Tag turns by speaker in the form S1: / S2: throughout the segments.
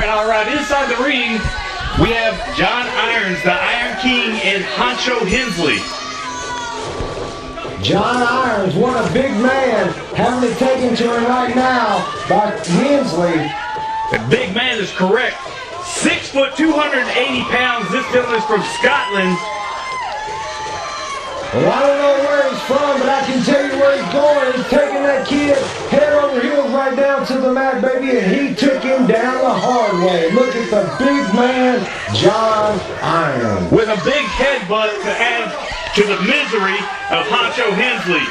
S1: all right. Inside the ring, we have John Irons, the Iron King, and Honcho Hensley.
S2: John Irons, what a big man, having it taken to him right now by Hensley.
S1: The big man is correct. 6 foot, 280 pounds. This gentleman is from Scotland.
S2: Well, I don't know where he's from, but I can tell you where he's going. He's taking that kid head over heels right down to the mat, baby, and he took him down the hard way. Look at the big man, John Irons.
S1: With a big headbutt to add to the misery of Honcho Hensley.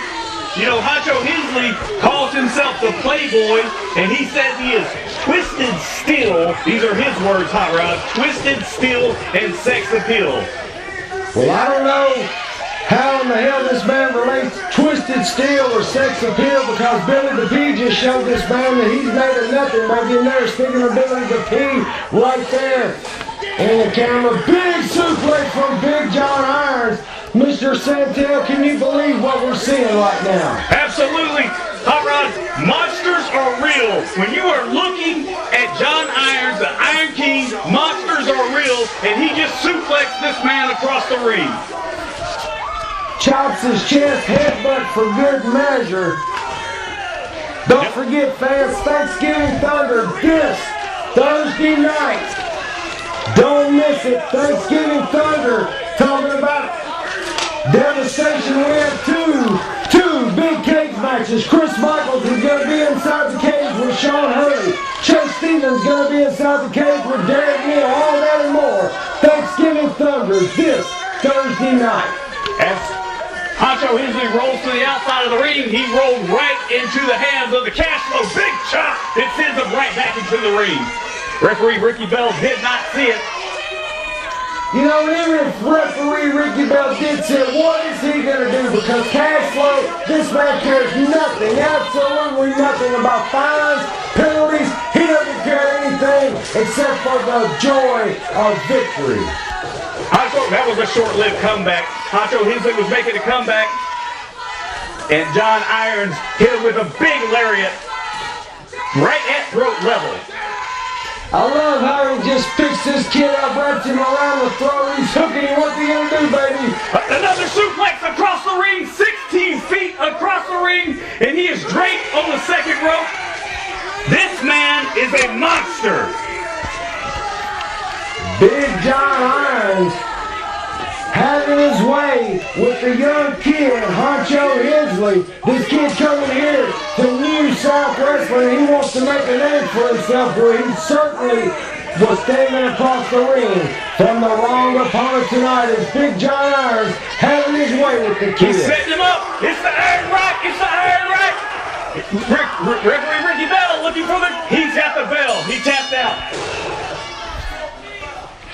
S1: You know, Honcho Hensley calls himself the Playboy, and he says he is twisted steel. These are his words, Hot Rod. Twisted steel and sex appeal.
S2: Well, I don't know how in the hell this man relates twisted steel or sex appeal, because Billy the P just showed this man that he's made of nothing by getting there, sticking a Billy the P right there in the camera. Big suplex from Big John Irons. Mr. Santel, can you believe what we're seeing right now?
S1: Absolutely. Hot Rod, monsters are real. When you are looking at John Irons, the Iron King, monsters are real, and he just suplexed this man across the ring.
S2: Chops his chest, headbutt for good measure. Don't forget, fans, Thanksgiving Thunder this Thursday night. Don't miss it. Thanksgiving Thunder, talking about devastation. We have two big cage matches. Chris Michaels is going to be inside the cage with Sean Hurley. Chase Stevens is going to be inside the cage with Derek Neal. All that and more. Thanksgiving Thunder this Thursday night.
S1: As Honcho Hensley rolls to the outside of the ring, he rolled right into the hands of the cash flow. Big chop. It sends him right back into the ring. Referee Ricky Bell did not see it.
S2: You know, even if referee Ricky Bell did see it, what is he going to do? Because cash flow, this man cares nothing, absolutely nothing about fines, penalties. He doesn't care anything except for the joy of victory.
S1: Honcho, that was a short-lived comeback. Honcho Hensley was making a comeback, and John Irons hit him with a big lariat right at throat level.
S2: I love how he just picks this kid up, wraps him around the throat, he's hooking him. What's he gonna do, baby?
S1: Another suplex across the ring, 16 feet across the ring, and he is draped on the second rope. This man is a monster.
S2: Big John Irons having his way with the young kid, Honcho Hensley. This kid coming here to New South Wrestling. He wants to make a name for himself, where he certainly was standing across the ring from the wrong opponent tonight. Is Big John Irons having his way with the kid.
S1: He's setting him up. It's the Iron Right. It's the Iron Right. Referee Ricky Bell looking for the... He's got the bell. He tapped out.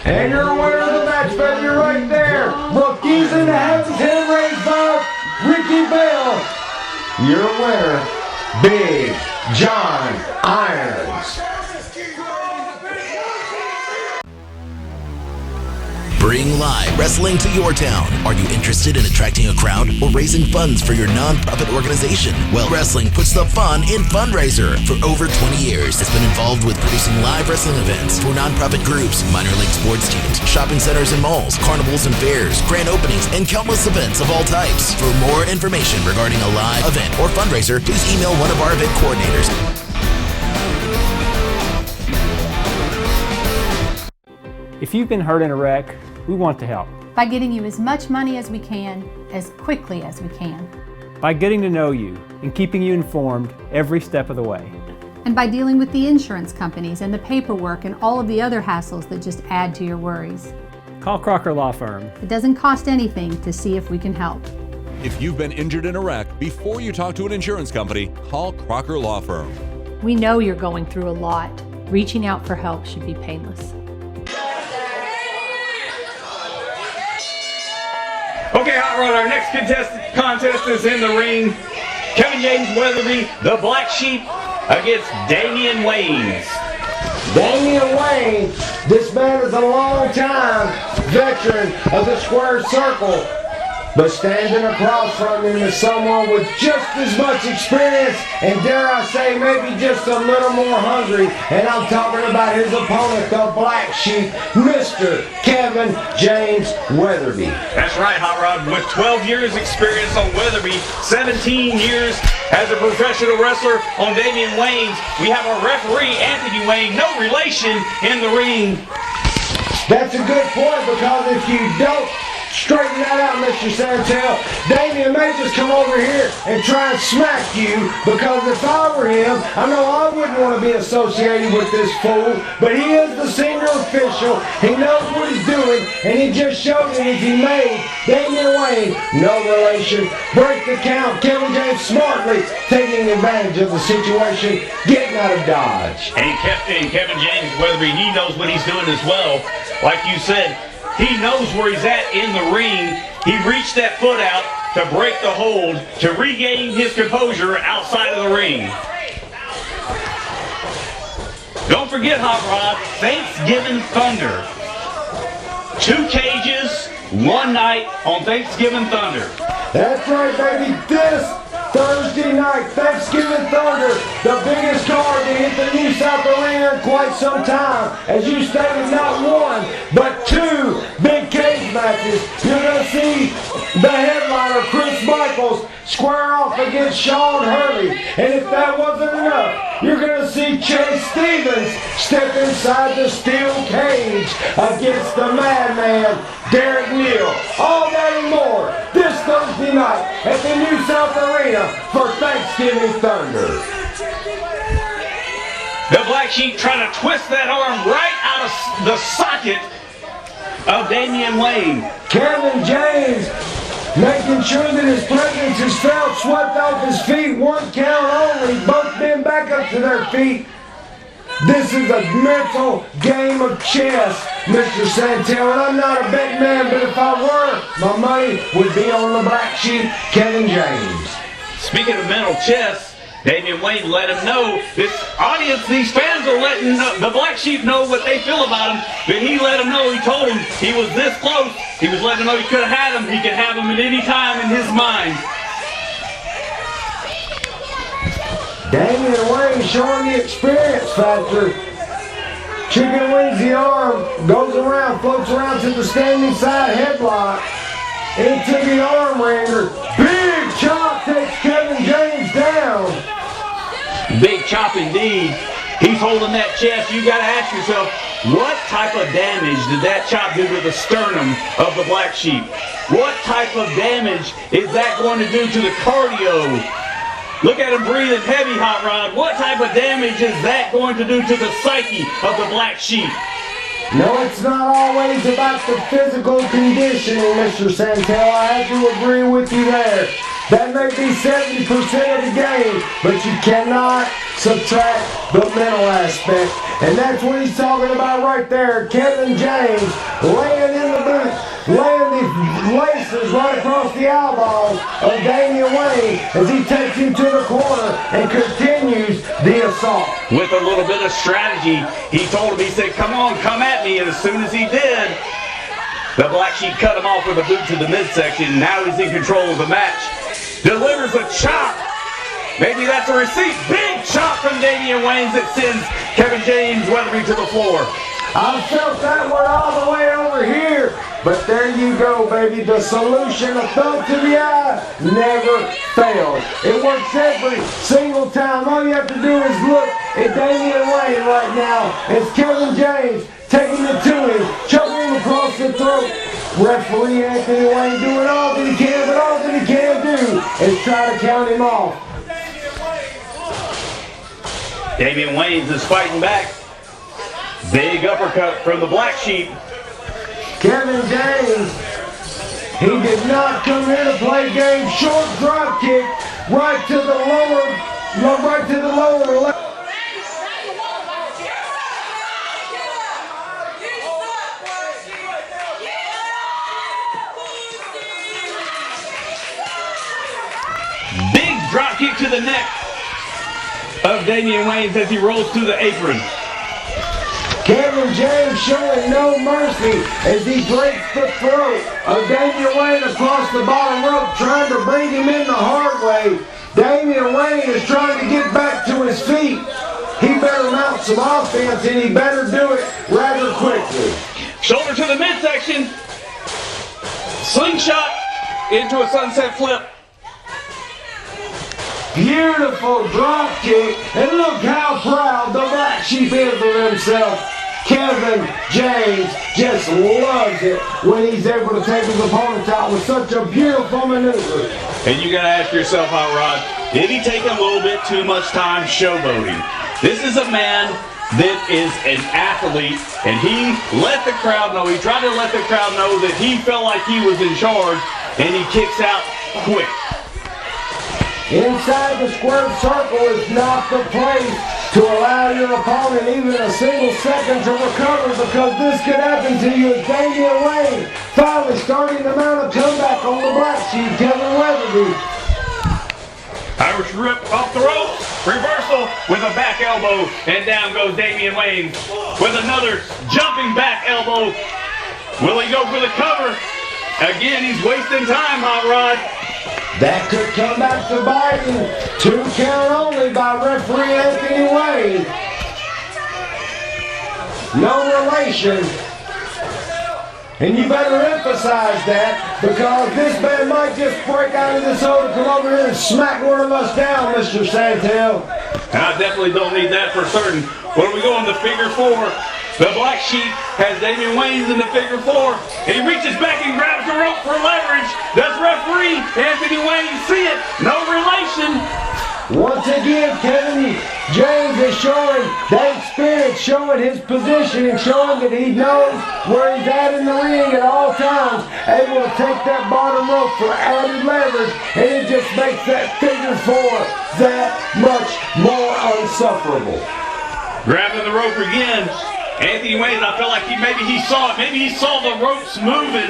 S2: And your winner of the match, baby, right there. Rookies in the heavens, hand raised by Ricky Bell. Your winner, Big John Irons.
S3: Bring live wrestling to your town. Are you interested in attracting a crowd or raising funds for your nonprofit organization? Well, wrestling puts the fun in Fundraiser. For over 20 years, it's been involved with producing live wrestling events for nonprofit groups, minor league sports teams, shopping centers and malls, carnivals and fairs, grand openings, and countless events of all types. For more information regarding a live event or fundraiser, please email one of our event coordinators.
S4: If you've been hurt in a wreck, we want to help.
S5: By getting you as much money as we can, as quickly as we can.
S4: By getting to know you and keeping you informed every step of the way.
S5: And by dealing with the insurance companies and the paperwork and all of the other hassles that just add to your worries.
S4: Call Crocker Law Firm.
S5: It doesn't cost anything to see if we can help.
S6: If you've been injured in a wreck, before you talk to an insurance company, call Crocker Law Firm.
S7: We know you're going through a lot. Reaching out for help should be painless.
S1: Okay, Hot Rod, our next contest is in the ring. Kevin James Weatherby, the Black Sheep, against Damian Waynes.
S2: Damian Wayne, this man is a long-time veteran of the Square Circle. But standing across from him is someone with just as much experience and, dare I say, maybe just a little more hungry. And I'm talking about his opponent, the Black Sheep, Mr. Kevin James Weatherby.
S1: That's right, Hot Rod. With 12 years experience on Weatherby, 17 years as a professional wrestler on Damian Wayans, we have our referee, Anthony Wayne, no relation in the ring.
S2: That's a good point, because if you don't straighten that out, Mr. Santel, Damian may just come over here and try and smack you, because if I were him, I know I wouldn't want to be associated with this fool, but he is the senior official, he knows what he's doing, and he just showed it as he made Damian Wayne, no relation, break the count. Kevin James smartly taking advantage of the situation, getting out of dodge.
S1: And Kevin James Weatherby, he knows what he's doing as well. Like you said, he knows where he's at in the ring. He reached that foot out to break the hold, to regain his composure outside of the ring. Don't forget, Hot Rod, Thanksgiving Thunder. 2 cages, 1 night on Thanksgiving Thunder.
S2: That's right, baby. This Thursday night, Thanksgiving Thunder, the biggest card to hit the New South Arena in quite some time. As you stated, not 1, but 2 big cage matches. You're going to see the headliner, Chris Michaels, square off against Sean Hurley. And if that wasn't enough, you're going to see Chase Stevens step inside the steel cage against the madman, Derek Neal. All that and more this Thursday night at the New South Arena for Thanksgiving Thunder.
S1: The Black Sheep trying to twist that arm right out of the socket of Damian Wayne.
S2: Kevin James making sure that his presence is felt, swept off his feet, 1 count only, both men back up to their feet. This is a mental game of chess, Mr. Santel, and I'm not a bet man, but if I were, my money would be on the Black Sheep, Kevin James.
S1: Speaking of mental chess, Damian Wayne let him know, this audience, these fans are letting the Black Sheep know what they feel about him, but he let him know, he told him he was this close, he was letting him know he could have had him, he could have him at any time in his mind.
S2: Damian Wayne showing the experience factor. Chicken wings the arm, goes around, floats around to the standing side headlock, into the arm wringer. Big chop takes Kevin James down.
S1: Big chop indeed. He's holding that chest. You got to ask yourself, what type of damage did that chop do to the sternum of the Black Sheep? What type of damage is that going to do to the cardio? Look at him breathing heavy, Hot Rod. What type of damage is that going to do to the psyche of the Black Sheep?
S2: No, it's not always about the physical conditioning, Mr. Santel. I have to agree with you there. That may be 70% of the game, but you cannot subtract the mental aspect. And that's what he's talking about right there. Kevin James laying in the boot, laying the laces right across the eyeballs of Damian Wayne as he takes him to the corner and continues the assault.
S1: With a little bit of strategy, he told him, he said, come on, come at me. And as soon as he did, the Black Sheep cut him off with a boot to the midsection. Now he's in control of the match. Delivers a chop. Maybe that's a receipt. Big chop from Damian Wayans that sends Kevin James Weatherby to the floor.
S2: I felt that one all the way over here. But there you go, baby. The solution, a thumb to the eye, never fails. It works every single time. All you have to do is look at Damian Wayne right now. It's Kevin James taking it to him, choking him across the throat. Referee Anthony Wayne doing all that he can, but all that he can do is try to count him off.
S1: Damian Wayans is fighting back. Big uppercut from the Black Sheep.
S2: Kevin James, he did not come here to play games. Short drop kick right to the lower left.
S1: Big drop kick to the neck of Damian Wayans as he rolls through the apron.
S2: Kevin James showing no mercy as he breaks the throat of Damian Wayne across the bottom rope, trying to bring him in the hard way. Damian Wayne is trying to get back to his feet. He better mount some offense, and he better do it rather quickly.
S1: Shoulder to the midsection. Slingshot into a sunset flip.
S2: Beautiful drop kick, and look how proud the Black Sheep is of himself. Kevin James just loves it when he's able to take his opponent out with such a beautiful maneuver.
S1: And you gotta ask yourself, Hot Rod, did he take a little bit too much time showboating? This is a man that is an athlete, and he let the crowd know, he tried to let the crowd know that he felt like he was in charge, and he kicks out quick.
S2: Inside the square circle is not the place to allow your opponent even a single second to recover, because this could happen to you as Damian Wayne finally starting to mount a comeback on the Black Sheep, Kevin Weatherby.
S1: Irish rip off the ropes, reversal with a back elbow, and down goes Damian Wayne with another jumping back elbow. Will he go for the cover? Again, he's wasting time, Hot Rod.
S2: That could come back to bite him. 2 count only by referee Anthony Wayne. No relation. And you better emphasize that, because this man might just break out of this hole to come over here and smack one of us down, Mr. Santel.
S1: I definitely don't need that for certain. What are we going to figure 4? The Black Sheep has Damian Wayne in the figure 4. And he reaches back and grabs the rope for leverage. Does referee Anthony Wayne see it? No relation.
S2: Once again, Kevin James is showing that experience, showing his position, and showing that he knows where he's at in the ring at all times, able to take that bottom rope for added leverage, and it just makes that figure 4 that much more unsufferable.
S1: Grabbing the rope again. Anthony Wayne, I felt like maybe he saw it. Maybe he saw the ropes moving.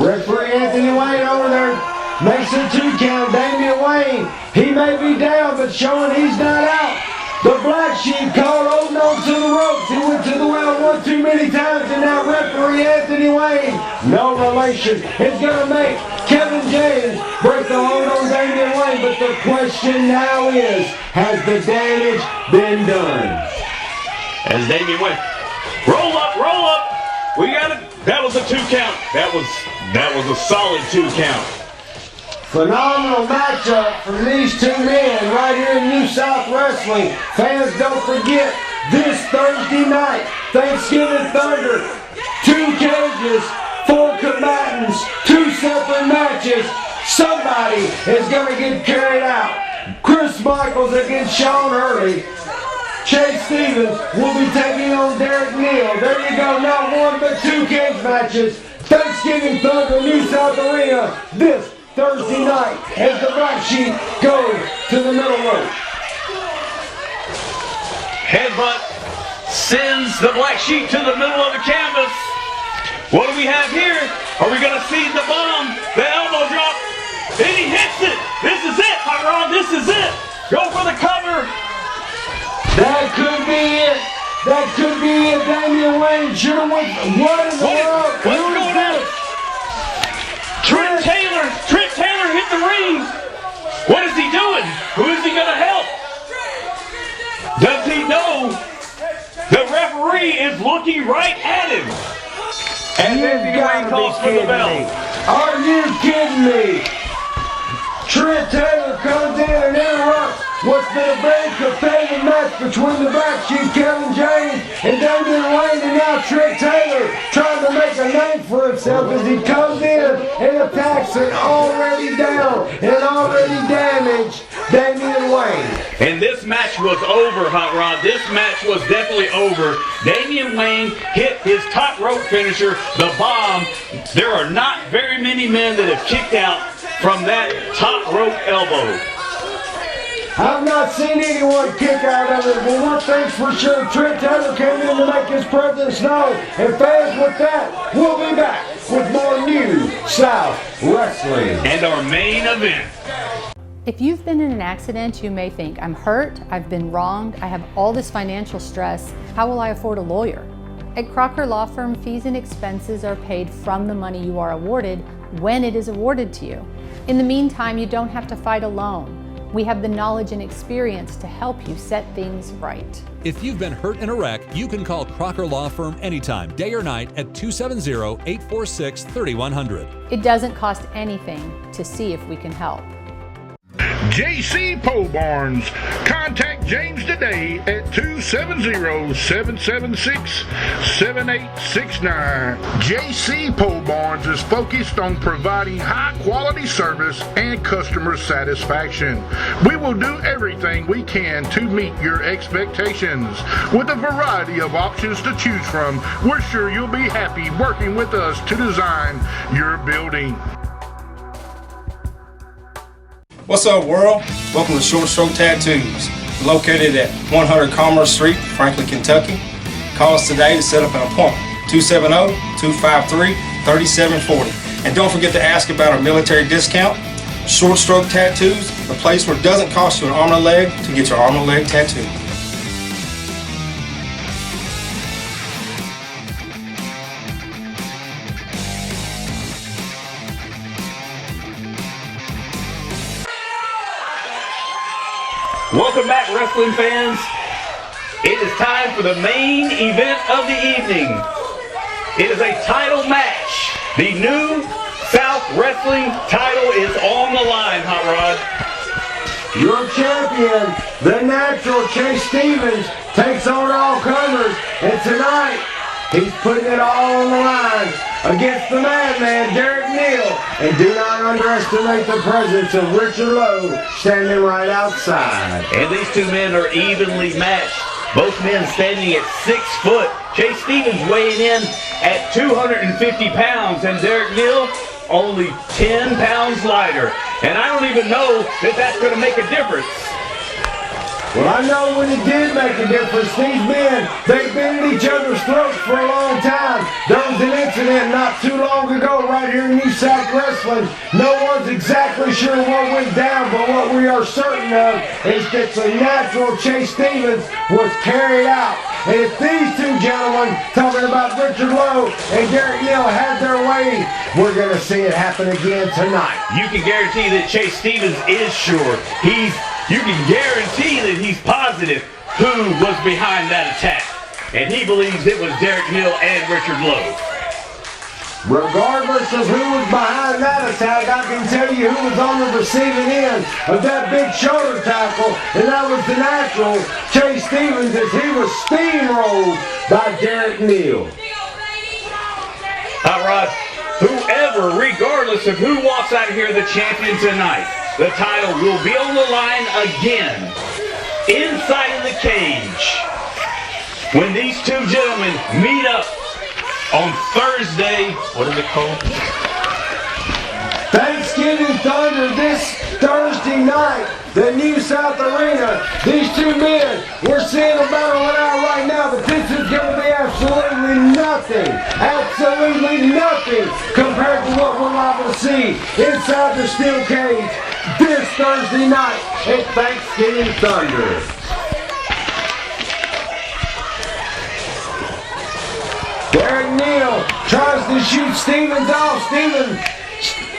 S2: Referee Anthony Wayne over there makes a 2 count. Damian Wayne, he may be down, but showing he's not out. The Black Sheep called holding on to the ropes. He went to the well one too many times, and now referee Anthony Wayne, no relation, is going to make Kevin James break the hold on Damian Wayne. But the question now is, has the damage been done?
S1: As Damian Wayne, roll up, roll up. We got it. That was a 2 count. That was a solid 2 count.
S2: Phenomenal matchup from these 2 men right here in New South Wrestling. Fans, don't forget, this Thursday night, Thanksgiving Thunder, 2 cages, 4 combatants, 2 separate matches. Somebody is going to get carried out. Chris Michaels against Sean Hurley. Chase Stevens will be taking on Derek Neal. There you go, not 1 but 2 cage matches. Thanksgiving Thunder, New South Arena, this Thursday night, as the Black Sheep goes to the middle rope.
S1: Headbutt sends the Black Sheep to the middle of the canvas. What do we have here? Are we going to see the bomb, the elbow drop? And he hits it. This is it, Hot Rod. This is it. Go for the cover.
S2: That could be it. That could be it. Damian Wayne should have went. What in the world?
S1: What's going on? Trent Taylor hit the ring. What is he doing? Who is he going to help? Does he know the referee is looking right at him? And Anthony Wayne calls for the bell.
S2: Are you kidding me? Trent Taylor comes in and interrupts what's been a very competitive match between the Black Sheep, Kevin James, and Damian Wayne, and now Trent Taylor trying to make a name for himself as he comes in and attacks an already down and already damaged Damian Wayne.
S1: And this match was over, Hot Rod. This match was definitely over. Damian Wayne hit his top rope finisher, the bomb. There are not very many men that have kicked out from that top rope elbow.
S2: I've not seen anyone kick out of it, but one thing's for sure, Trent Taylor came in to make his presence known. And fans, with that, we'll be back with more New South Wrestling.
S1: And our main event.
S5: If you've been in an accident, you may think, I'm hurt, I've been wronged, I have all this financial stress, how will I afford a lawyer? At Crocker Law Firm, fees and expenses are paid from the money you are awarded when it is awarded to you. In the meantime, you don't have to fight alone. We have the knowledge and experience to help you set things right.
S6: If you've been hurt in a wreck, you can call Crocker Law Firm anytime, day or night, at 270-846-3100.
S5: It doesn't cost anything to see if we can help.
S8: JC Pole Barns. Contact James today at 270-776-7869. JC Pole Barns is focused on providing high quality service and customer satisfaction. We will do everything we can to meet your expectations. With a variety of options to choose from, we're sure you'll be happy working with us to design your building.
S9: What's up, world? Welcome to Short Stroke Tattoos, located at 100 Commerce Street, Franklin, Kentucky. Call us today to set up an appointment, 270-253-3740. And don't forget to ask about our military discount. Short Stroke Tattoos, the place where it doesn't cost you an arm and a leg to get your arm and a leg tattooed.
S1: Welcome back, wrestling fans. It is time for the main event of the evening. It is a title match. The new South Wrestling title is on the line, Hot Rod.
S2: Your champion, the Natural Chase Stevens, takes on all comers, and tonight he's putting it all on the line against the madman, Derek Neal. And do not underestimate the presence of Richard Lowe standing right outside.
S1: And these two men are evenly matched. Both men standing at 6 foot. Chase Stevens weighing in at 250 pounds and Derek Neal only 10 pounds lighter. And I don't even know that that's going to make a difference.
S2: Well, I know when it did make a difference. These men, they've been at each other's throats for a long time. There was an incident not too long ago right here in New South Wrestling. No one's exactly sure what went down, but what we are certain of is that the Natural Chase Stevens was carried out. And if these two gentlemen, talking about Richard Lowe and Derek Neal, had their way, we're going to see it happen again tonight.
S1: You can guarantee that Chase Stevens is sure. You can guarantee that he's positive who was behind that attack. And he believes it was Derek Neal and Richard Lowe.
S2: Regardless of who was behind that attack, I can tell you who was on the receiving end of that big shoulder tackle, and that was the Natural Chase Stevens as he was steamrolled by Derek Neal.
S1: Hot Rod, whoever, regardless of who walks out of here the champion tonight, the title will be on the line again, inside of the cage, when these two gentlemen meet up on Thursday. What is it called?
S2: Thanksgiving Thunder this Thursday night, the New South Arena. These two men, we're seeing a battle out right now, but this is going to be absolutely nothing compared to what we're liable to see inside the steel cage this Thursday night at Thanksgiving Thunder. Derek Neal tries to shoot Stevens off. Stevens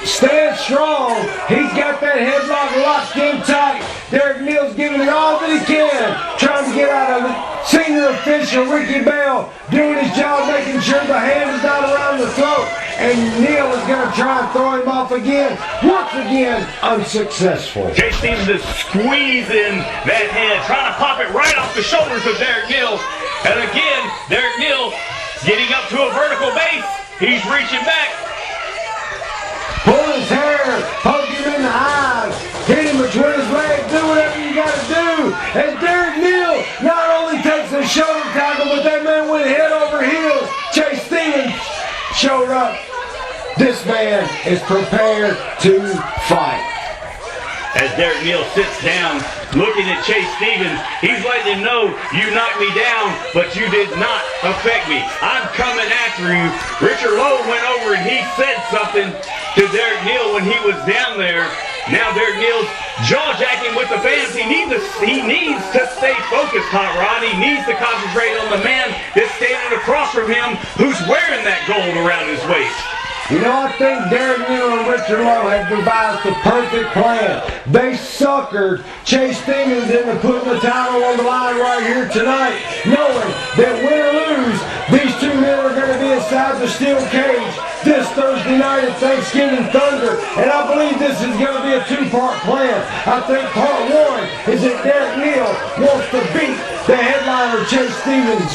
S2: stands strong. He's got that headlock locked in tight. Derek Neal's giving it all that he can, trying to get out of it. Senior official Ricky Bell doing his job, making sure the hand is not around the throat. And Neal is going to try and throw him off again. Once again, unsuccessful.
S1: Chase Stevens is squeezing that head, trying to pop it right off the shoulders of Derek Neal. And again, Derek Neal getting up to a vertical base. He's reaching back.
S2: Pull his hair, poke him in the eyes, hit him between his legs, do whatever you got to do. And Derek Neal not only takes a shoulder tackle, but that man went head over heels. Chase Stevens showed up. This man is prepared to fight.
S1: As Derek Neal sits down, looking at Chase Stevens, he's letting him know, you knocked me down, but you did not affect me. I'm coming after you. Richard Lowe went over and he said something to Derek Neal when he was down there, Now Derek Neal's jaw-jacking with the fans. He needs to stay focused, Hot Rod. He needs to concentrate on the man that's standing across from him who's wearing that gold around his waist.
S2: You know, I think Derek Neal and Richard Lowe have devised the perfect plan. They suckered Chase Stevens into putting the title on the line right here tonight, knowing that win or lose, these two men are going to be inside the steel cage this Thursday night at Thanksgiving Thunder. And I believe this is going to be a two-part plan. I think part one is that Derek Neal wants to beat the headliner Chase Stevens.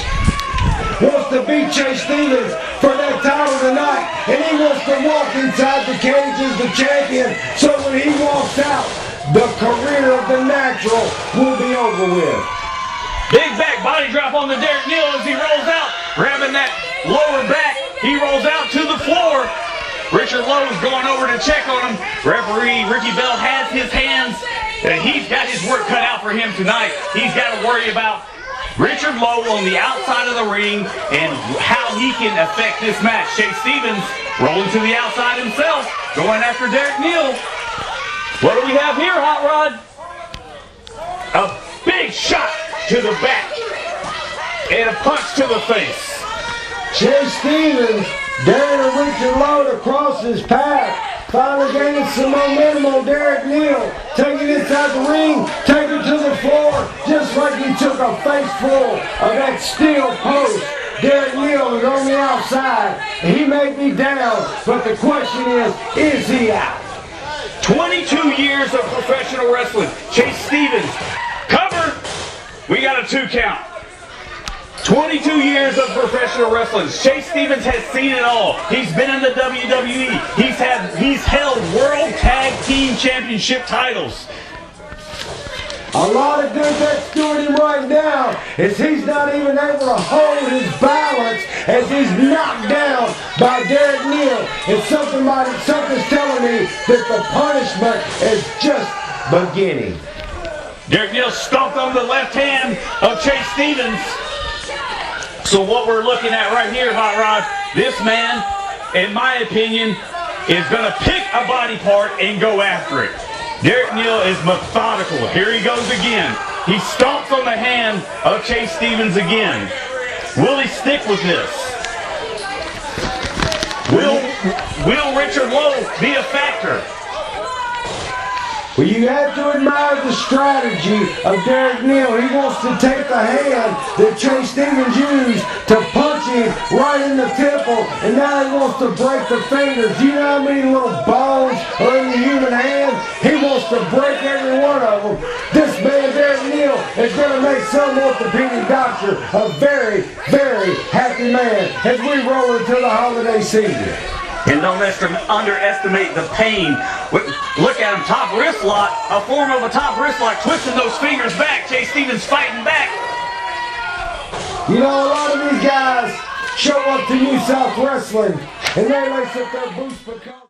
S2: Wants to beat Chase Stevens for that title tonight, and he wants to walk inside the cage as the champion, so when he walks out, the career of the Natural will be over with.
S1: Big back body drop on the Derek Neal as he rolls out, grabbing that lower back. He rolls out to the floor. Richard Lowe is going over to check on him. Referee Ricky Bell has his hands, and he's got his work cut out for him tonight. He's got to worry about Richard Lowe on the outside of the ring and how he can affect this match. Chase Stevens rolling to the outside himself, going after Derek Neal. What do we have here, Hot Rod? A big shot to the back and a punch to the face.
S2: Chase Stevens daring to Richard Lowe to cross his path. Finally gaining some momentum on Derek Neal. Taking it inside the ring, taking it to the floor, just like he took a face full of that steel post. Derek Neal is on the outside, and he may be down, but the question is he out?
S1: 22 years of professional wrestling. Chase Stevens, cover. We got a 2 count. 22 years of professional wrestling. Chase Stevens has seen it all. He's been in the WWE. He's held World Tag Team Championship titles.
S2: A lot of good that's doing him right now is he's not even able to hold his balance as he's knocked down by Derek Neal. And something's telling me that the punishment is just beginning.
S1: Derek Neal stomped on the left hand of Chase Stevens. So what we're looking at right here, Hot Rod, this man, in my opinion, is going to pick a body part and go after it. Derek Neal is methodical. Here he goes again. He stomps on the hand of Chase Stevens again. Will he stick with this? Will Richard Lowe be a factor?
S2: Well, you have to admire the strategy of Derek Neal. He wants to take the hand that Chase Stevens used to punch him right in the temple, and now he wants to break the fingers. You know how many little bones are in the human hand? He wants to break every one of them. This man, Derek Neal, is going to make some orthopedic doctor a very, very happy man as we roll into the holiday season.
S1: And don't underestimate the pain. Look at him, top wrist lock, a form of a top wrist lock, twisting those fingers back. Chase Stevens fighting back.
S2: You know, a lot of these guys show up to New South Wrestling, and they lace up their boots because...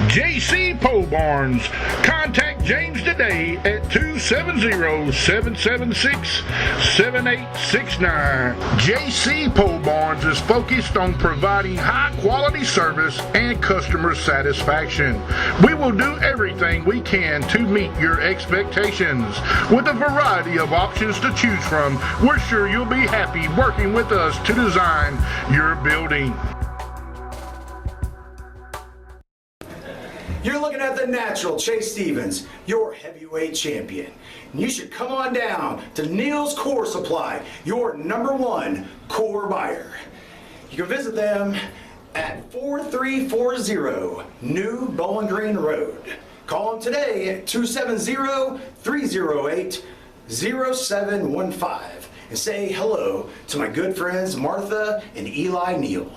S8: JC Pole Barns. Contact James today at 270-776-7869. JC Pole Barns is focused on providing high quality service and customer satisfaction. We will do everything we can to meet your expectations. With a variety of options to choose from, we're sure you'll be happy working with us to design your building.
S10: You're looking at the Natural, Chase Stevens, your heavyweight champion. And you should come on down to Neal's Core Supply, your #1 core buyer. You can visit them at 4340 New Bowling Green Road. Call them today at 270-308-0715 and say hello to my good friends Martha and Eli Neal.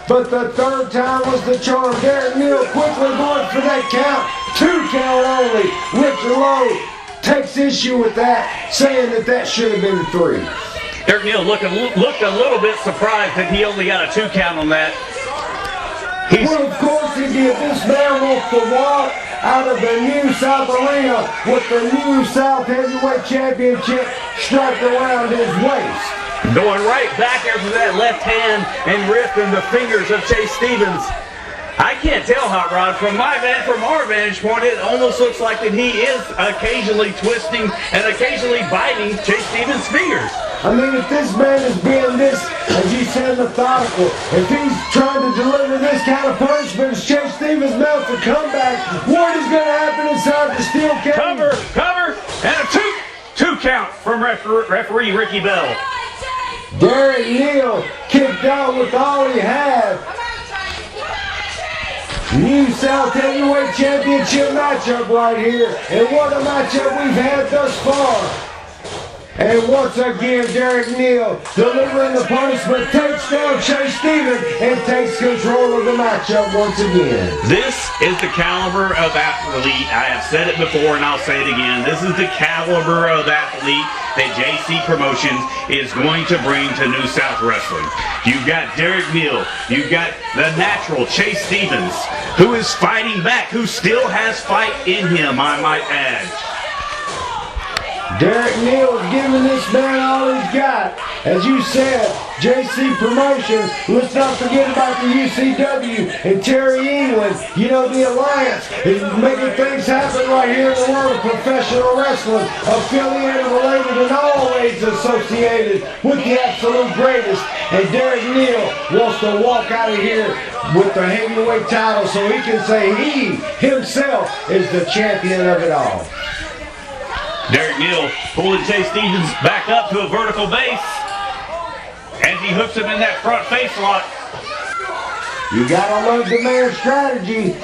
S2: But the third time was the charm. Derek Neal quickly going for that count. 2 count only. Richard Lowe takes issue with that, saying that should have been 3.
S1: Derek Neal looked a little bit surprised that he only got a 2 count on that.
S2: Well, of course he did. This man wants to walk out of the New South Arena with the New South Heavyweight Championship strapped around his waist.
S1: Going right back after that left hand and wrist and the fingers of Chase Stevens. I can't tell, Hot Rod. From our vantage point, it almost looks like that he is occasionally twisting and occasionally biting Chase Stevens' fingers.
S2: I mean, if this man is being this, as you said, methodical, if he's trying to deliver this kind of punishment as Chase Stevens mounts a comeback, what is going to happen inside the steel cage?
S1: Cover, and a two count from referee Ricky Bell.
S2: Derek Neal kicked out with all he had. New South Heavyweight Championship matchup right here. And what a matchup we've had thus far. And once again, Derek Neal delivering the punishment, takes down Chase Stevens and takes control of the matchup once again.
S1: This is the caliber of athlete. I have said it before and I'll say it again. This is the caliber of athlete that JC Promotions is going to bring to New South Wrestling. You've got Derek Neal. You've got the natural Chase Stevens, who is fighting back, who still has fight in him, I might add.
S2: Derek Neal is giving this man all he's got. As you said, JC Promotions, let's not forget about the UCW and Terry England. You know, the Alliance is making things happen right here in the world of professional wrestling, affiliated, related, and always associated with the absolute greatest. And Derek Neal wants to walk out of here with the heavyweight title so he can say he himself is the champion of it all.
S1: Derek Neal pulling Chase Stevens back up to a vertical base as he hooks him in that front face lock.
S2: You gotta love the man's strategy.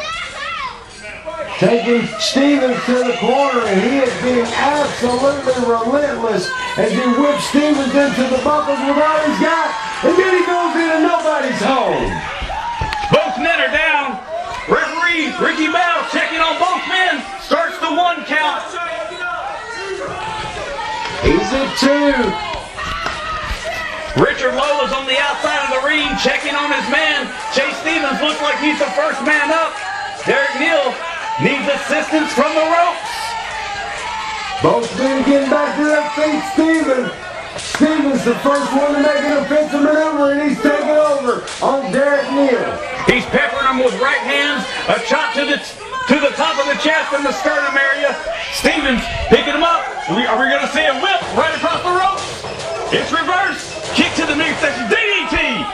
S2: Taking Stevens to the corner, and he is being absolutely relentless as he whips Stevens into the buckles with all he's got, and then he goes into nobody's home.
S1: Both men are down. Referee Ricky Bell checking on both men. Starts the 1 count.
S2: He's at 2.
S1: Richard Lola's on the outside of the ring, checking on his man. Chase Stevens looks like he's the first man up. Derek Neal needs assistance from the ropes.
S2: Both men getting back to their feet. Stevens the first one to make an offensive maneuver, and he's taking over on Derek Neal.
S1: He's peppering him with right hands, a chop to the top of the chest and the sternum area. Stevens picking him up. Are we going to see a whip right across the ropes? It's reversed. Kick to the midsection. DDT.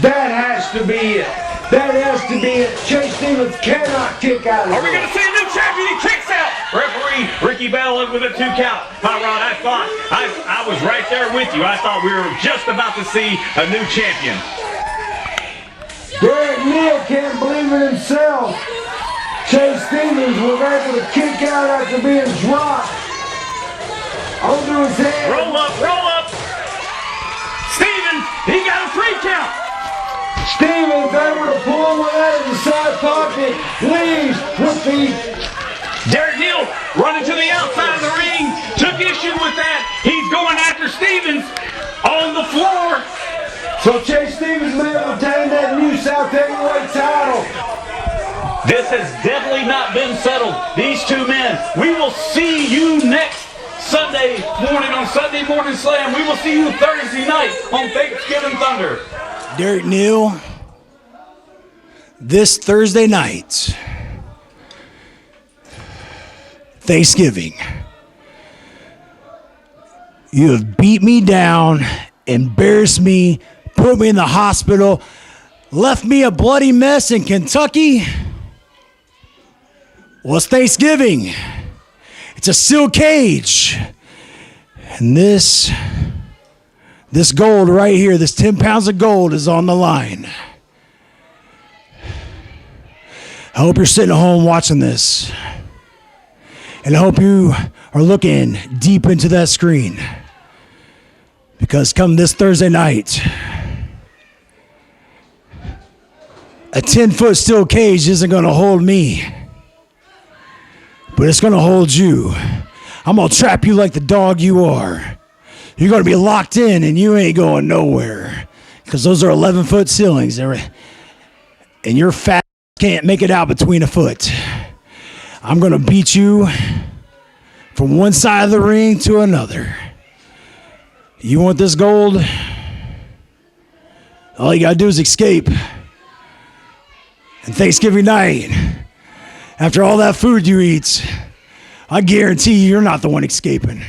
S2: That has to be it. That has to be it. Chase Stevens cannot kick out of it.
S1: Are we going to see a new champion? He kicks out. Referee Ricky Bell with a 2 count. Hot Rod, I was right there with you. I thought we were just about to see a new champion.
S2: Derek Neal can't believe it himself. Chase Stevens was able to kick out after being dropped onto his head.
S1: Roll up. Stevens, he got a 3 count.
S2: Stevens able to pull one out of the side pocket, leaves with the...
S1: Derek Neal running to the outside of the ring, took issue with that. He's going after Stevens on the floor.
S2: So Chase Stevens may have obtained that new South Heavyweight title.
S1: This has definitely not been settled. These two men, we will see you next Sunday morning on Sunday Morning Slam. We will see you Thursday night on Thanksgiving Thunder.
S11: Derek Neal, this Thursday night, Thanksgiving, you have beat me down, embarrassed me, put me in the hospital, left me a bloody mess in Kentucky. Well, it's Thanksgiving. It's a steel cage. And this gold right here, this 10 pounds of gold is on the line. I hope you're sitting at home watching this. And I hope you are looking deep into that screen. Because come this Thursday night, a 10-foot steel cage isn't going to hold me. But it's going to hold you. I'm going to trap you like the dog you are. You're going to be locked in and you ain't going nowhere. Because those are 11-foot ceilings. And your fat can't make it out between a foot. I'm going to beat you from one side of the ring to another. You want this gold? All you got to do is escape. And Thanksgiving night, after all that food you eat, I guarantee you're not the one escaping.